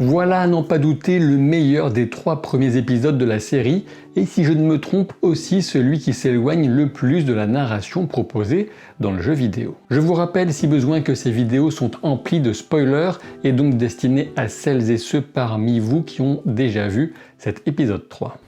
Voilà à n'en pas douter le meilleur des 3 premiers épisodes de la série, et si je ne me trompe aussi celui qui s'éloigne le plus de la narration proposée dans le jeu vidéo. Je vous rappelle si besoin que ces vidéos sont emplies de spoilers et donc destinées à celles et ceux parmi vous qui ont déjà vu cet épisode 3.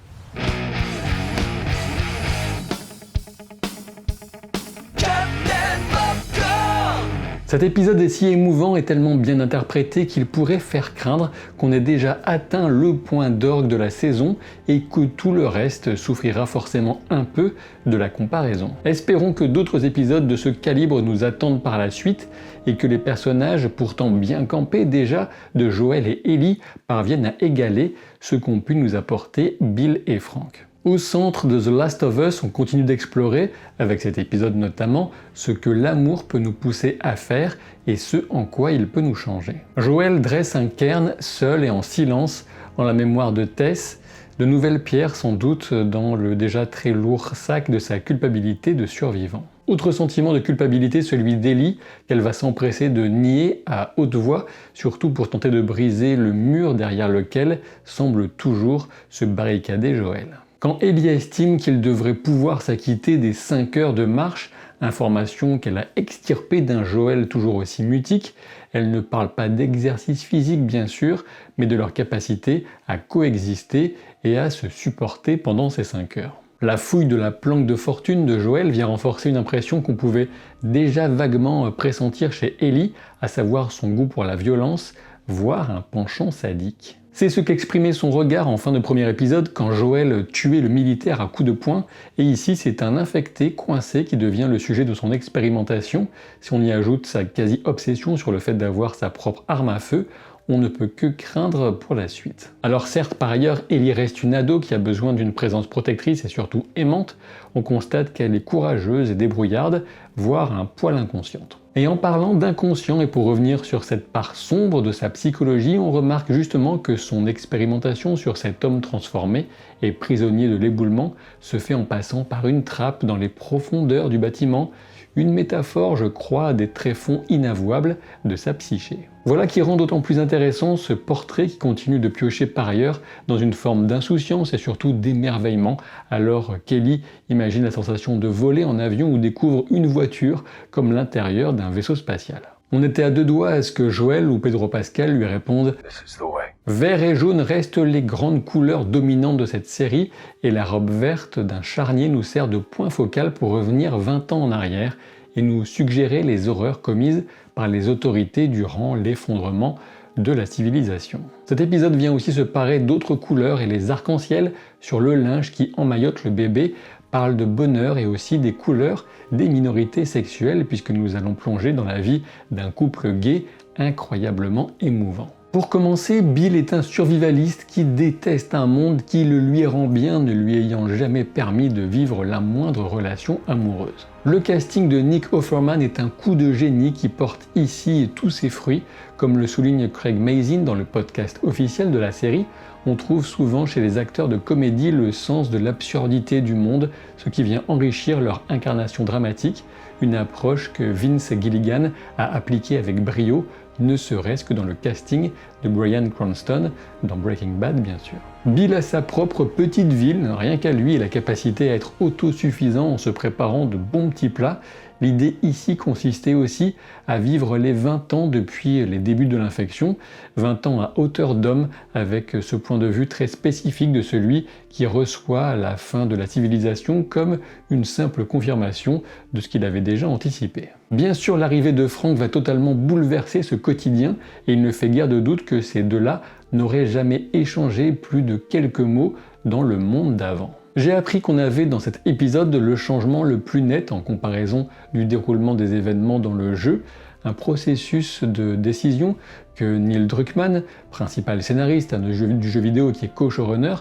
Cet épisode est si émouvant et tellement bien interprété qu'il pourrait faire craindre qu'on ait déjà atteint le point d'orgue de la saison et que tout le reste souffrira forcément un peu de la comparaison. Espérons que d'autres épisodes de ce calibre nous attendent par la suite et que les personnages, pourtant bien campés déjà, de Joel et Ellie parviennent à égaler ce qu'ont pu nous apporter Bill et Frank. Au centre de The Last of Us, on continue d'explorer, avec cet épisode notamment, ce que l'amour peut nous pousser à faire et ce en quoi il peut nous changer. Joel dresse un cairn, seul et en silence, en la mémoire de Tess, de nouvelles pierres sans doute dans le déjà très lourd sac de sa culpabilité de survivant. Autre sentiment de culpabilité, celui d'Ellie, qu'elle va s'empresser de nier à haute voix, surtout pour tenter de briser le mur derrière lequel semble toujours se barricader Joel. Quand Ellie estime qu'il devrait pouvoir s'acquitter des 5 heures de marche, information qu'elle a extirpée d'un Joel toujours aussi mutique, elle ne parle pas d'exercice physique bien sûr, mais de leur capacité à coexister et à se supporter pendant ces 5 heures. La fouille de la planque de fortune de Joel vient renforcer une impression qu'on pouvait déjà vaguement pressentir chez Ellie, à savoir son goût pour la violence, voire un penchant sadique. C'est ce qu'exprimait son regard en fin de premier épisode quand Joel tuait le militaire à coups de poing, et ici c'est un infecté coincé qui devient le sujet de son expérimentation. Si on y ajoute sa quasi-obsession sur le fait d'avoir sa propre arme à feu, on ne peut que craindre pour la suite. Alors certes, par ailleurs, Ellie reste une ado qui a besoin d'une présence protectrice et surtout aimante. On constate qu'elle est courageuse et débrouillarde, voire un poil inconsciente. Et en parlant d'inconscient, et pour revenir sur cette part sombre de sa psychologie, on remarque justement que son expérimentation sur cet homme transformé et prisonnier de l'éboulement se fait en passant par une trappe dans les profondeurs du bâtiment, une métaphore, je crois, des tréfonds inavouables de sa psyché. Voilà qui rend d'autant plus intéressant ce portrait qui continue de piocher par ailleurs dans une forme d'insouciance et surtout d'émerveillement, alors qu'Ellie imagine la sensation de voler en avion ou découvre une voiture comme l'intérieur d'un vaisseau spatial. On était à 2 doigts à ce que Joel ou Pedro Pascal lui répondent « This is the way ». Vert et jaune restent les grandes couleurs dominantes de cette série et la robe verte d'un charnier nous sert de point focal pour revenir 20 ans en arrière et nous suggérer les horreurs commises par les autorités durant l'effondrement de la civilisation. Cet épisode vient aussi se parer d'autres couleurs et les arcs-en-ciel sur le linge qui emmaillote le bébé parlent de bonheur et aussi des couleurs des minorités sexuelles puisque nous allons plonger dans la vie d'un couple gay incroyablement émouvant. Pour commencer, Bill est un survivaliste qui déteste un monde qui le lui rend bien, ne lui ayant jamais permis de vivre la moindre relation amoureuse. Le casting de Nick Offerman est un coup de génie qui porte ici tous ses fruits. Comme le souligne Craig Mazin dans le podcast officiel de la série, on trouve souvent chez les acteurs de comédie le sens de l'absurdité du monde, ce qui vient enrichir leur incarnation dramatique, une approche que Vince Gilligan a appliquée avec brio, ne serait-ce que dans le casting de Bryan Cranston, dans Breaking Bad bien sûr. Bill a sa propre petite ville, rien qu'à lui et la capacité à être autosuffisant en se préparant de bons petits plats. L'idée ici consistait aussi à vivre les 20 ans depuis les débuts de l'infection, 20 ans à hauteur d'homme avec ce point de vue très spécifique de celui qui reçoit la fin de la civilisation comme une simple confirmation de ce qu'il avait déjà anticipé. Bien sûr, l'arrivée de Frank va totalement bouleverser ce quotidien et il ne fait guère de doute que ces deux-là n'auraient jamais échangé plus de quelques mots dans le monde d'avant. J'ai appris qu'on avait dans cet épisode le changement le plus net en comparaison du déroulement des événements dans le jeu, un processus de décision que Neil Druckmann, principal scénariste du jeu vidéo qui est co-showrunner,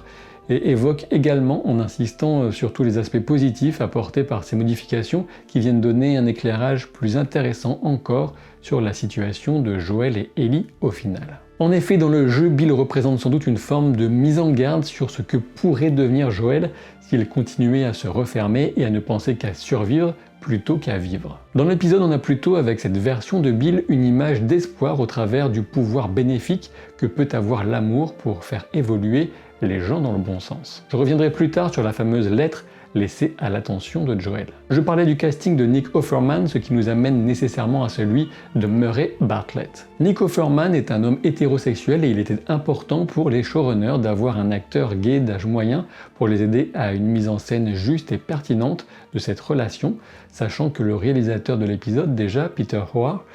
évoque également en insistant sur tous les aspects positifs apportés par ces modifications qui viennent donner un éclairage plus intéressant encore sur la situation de Joel et Ellie au final. En effet, dans le jeu, Bill représente sans doute une forme de mise en garde sur ce que pourrait devenir Joel s'il continuait à se refermer et à ne penser qu'à survivre plutôt qu'à vivre. Dans l'épisode, on a plutôt, avec cette version de Bill, une image d'espoir au travers du pouvoir bénéfique que peut avoir l'amour pour faire évoluer les gens dans le bon sens. Je reviendrai plus tard sur la fameuse lettre laissée à l'attention de Joel. Je parlais du casting de Nick Offerman, ce qui nous amène nécessairement à celui de Murray Bartlett. Nick Offerman est un homme hétérosexuel et il était important pour les showrunners d'avoir un acteur gay d'âge moyen pour les aider à une mise en scène juste et pertinente de cette relation, sachant que le réalisateur de l'épisode, déjà Peter Hoare,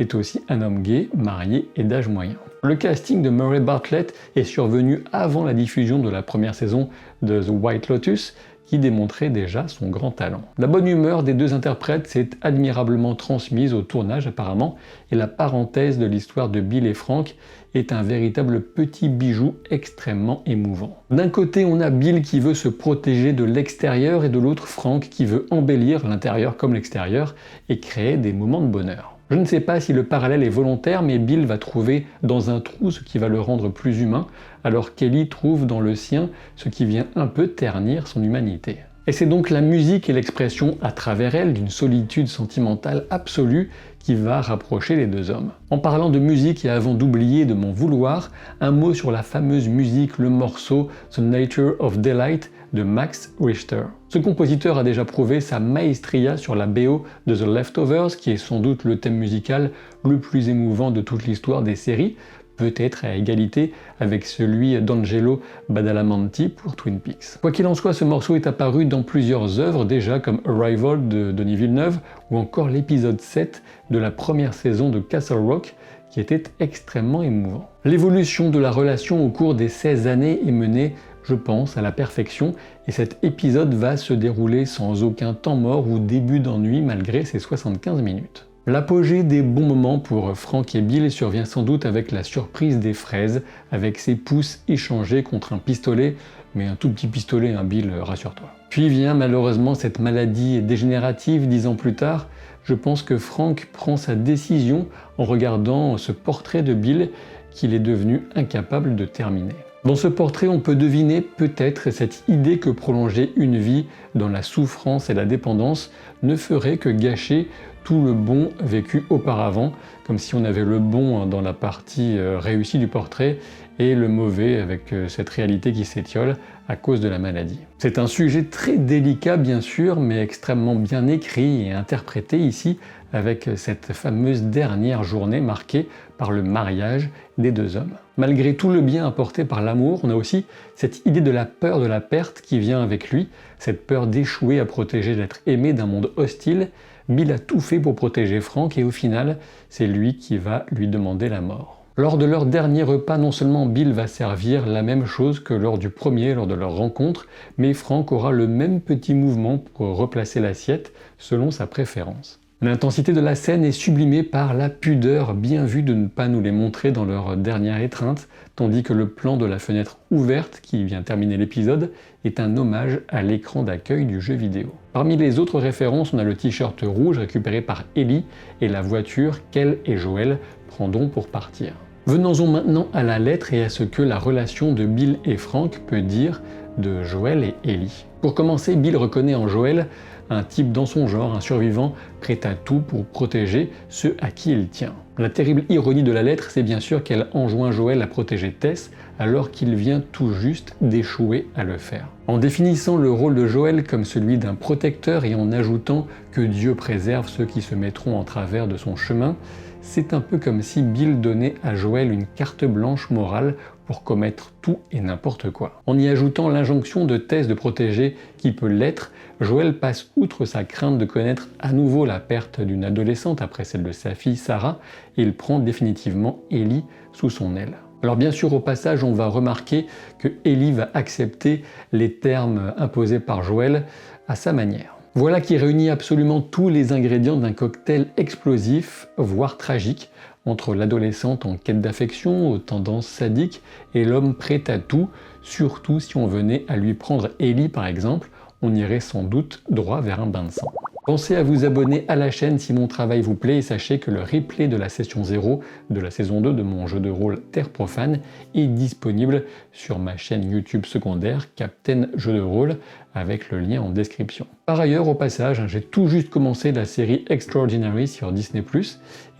est aussi un homme gay, marié et d'âge moyen. Le casting de Murray Bartlett est survenu avant la diffusion de la première saison de The White Lotus, qui démontrait déjà son grand talent. La bonne humeur des deux interprètes s'est admirablement transmise au tournage apparemment, et la parenthèse de l'histoire de Bill et Frank est un véritable petit bijou extrêmement émouvant. D'un côté, on a Bill qui veut se protéger de l'extérieur et de l'autre Frank qui veut embellir l'intérieur comme l'extérieur et créer des moments de bonheur. Je ne sais pas si le parallèle est volontaire, mais Bill va trouver dans un trou ce qui va le rendre plus humain, alors qu'Ellie trouve dans le sien ce qui vient un peu ternir son humanité. Et c'est donc la musique et l'expression à travers elle d'une solitude sentimentale absolue qui va rapprocher les deux hommes. En parlant de musique et avant d'oublier de m'en vouloir, un mot sur la fameuse musique, le morceau The Nature of Delight de Max Richter. Ce compositeur a déjà prouvé sa maestria sur la BO de The Leftovers, qui est sans doute le thème musical le plus émouvant de toute l'histoire des séries, peut-être à égalité avec celui d'Angelo Badalamenti pour Twin Peaks. Quoi qu'il en soit, ce morceau est apparu dans plusieurs œuvres déjà, comme Arrival de Denis Villeneuve, ou encore l'épisode 7 de la première saison de Castle Rock, qui était extrêmement émouvant. L'évolution de la relation au cours des 16 années est menée, je pense, à la perfection, et cet épisode va se dérouler sans aucun temps mort ou début d'ennui malgré ses 75 minutes. L'apogée des bons moments pour Frank et Bill survient sans doute avec la surprise des fraises, avec ses pouces échangés contre un pistolet, mais un tout petit pistolet, hein, Bill, rassure-toi. Puis vient malheureusement cette maladie dégénérative 10 ans plus tard. Je pense que Frank prend sa décision en regardant ce portrait de Bill qu'il est devenu incapable de terminer. Dans ce portrait, on peut deviner peut-être cette idée que prolonger une vie dans la souffrance et la dépendance ne ferait que gâcher tout le bon vécu auparavant, comme si on avait le bon dans la partie réussie du portrait et le mauvais avec cette réalité qui s'étiole à cause de la maladie. C'est un sujet très délicat bien sûr, mais extrêmement bien écrit et interprété ici avec cette fameuse dernière journée marquée par le mariage des deux hommes. Malgré tout le bien apporté par l'amour, on a aussi cette idée de la peur de la perte qui vient avec lui, cette peur d'échouer à protéger l'être aimé d'un monde hostile. Bill a tout fait pour protéger Frank et au final, c'est lui qui va lui demander la mort. Lors de leur dernier repas, non seulement Bill va servir la même chose que lors du premier, lors de leur rencontre, mais Frank aura le même petit mouvement pour replacer l'assiette selon sa préférence. L'intensité de la scène est sublimée par la pudeur bien vue de ne pas nous les montrer dans leur dernière étreinte, tandis que le plan de la fenêtre ouverte qui vient terminer l'épisode est un hommage à l'écran d'accueil du jeu vidéo. Parmi les autres références, on a le t-shirt rouge récupéré par Ellie et la voiture qu'elle et Joel prendront pour partir. Venons-en maintenant à la lettre et à ce que la relation de Bill et Frank peut dire de Joel et Ellie. Pour commencer, Bill reconnaît en Joel un type dans son genre, un survivant prêt à tout pour protéger ceux à qui il tient. La terrible ironie de la lettre, c'est bien sûr qu'elle enjoint Joel à protéger Tess alors qu'il vient tout juste d'échouer à le faire. En définissant le rôle de Joel comme celui d'un protecteur et en ajoutant que Dieu préserve ceux qui se mettront en travers de son chemin, c'est un peu comme si Bill donnait à Joel une carte blanche morale pour commettre tout et n'importe quoi. En y ajoutant l'injonction de Tess de protéger qui peut l'être, Joel passe outre sa crainte de connaître à nouveau la perte d'une adolescente après celle de sa fille Sarah, et il prend définitivement Ellie sous son aile. Alors bien sûr, au passage, on va remarquer que Ellie va accepter les termes imposés par Joel à sa manière. Voilà qui réunit absolument tous les ingrédients d'un cocktail explosif, voire tragique, entre l'adolescente en quête d'affection, aux tendances sadiques, et l'homme prêt à tout, surtout si on venait à lui prendre Ellie par exemple, on irait sans doute droit vers un bain de sang. Pensez à vous abonner à la chaîne si mon travail vous plaît et sachez que le replay de la session 0 de la saison 2 de mon jeu de rôle Terre Profane est disponible sur ma chaîne YouTube secondaire Captain Jeu de Rôle avec le lien en description. Par ailleurs, au passage, j'ai tout juste commencé la série Extraordinary sur Disney+,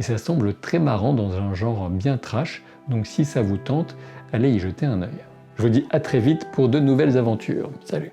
et ça semble très marrant dans un genre bien trash, donc si ça vous tente, allez y jeter un œil. Je vous dis à très vite pour de nouvelles aventures. Salut!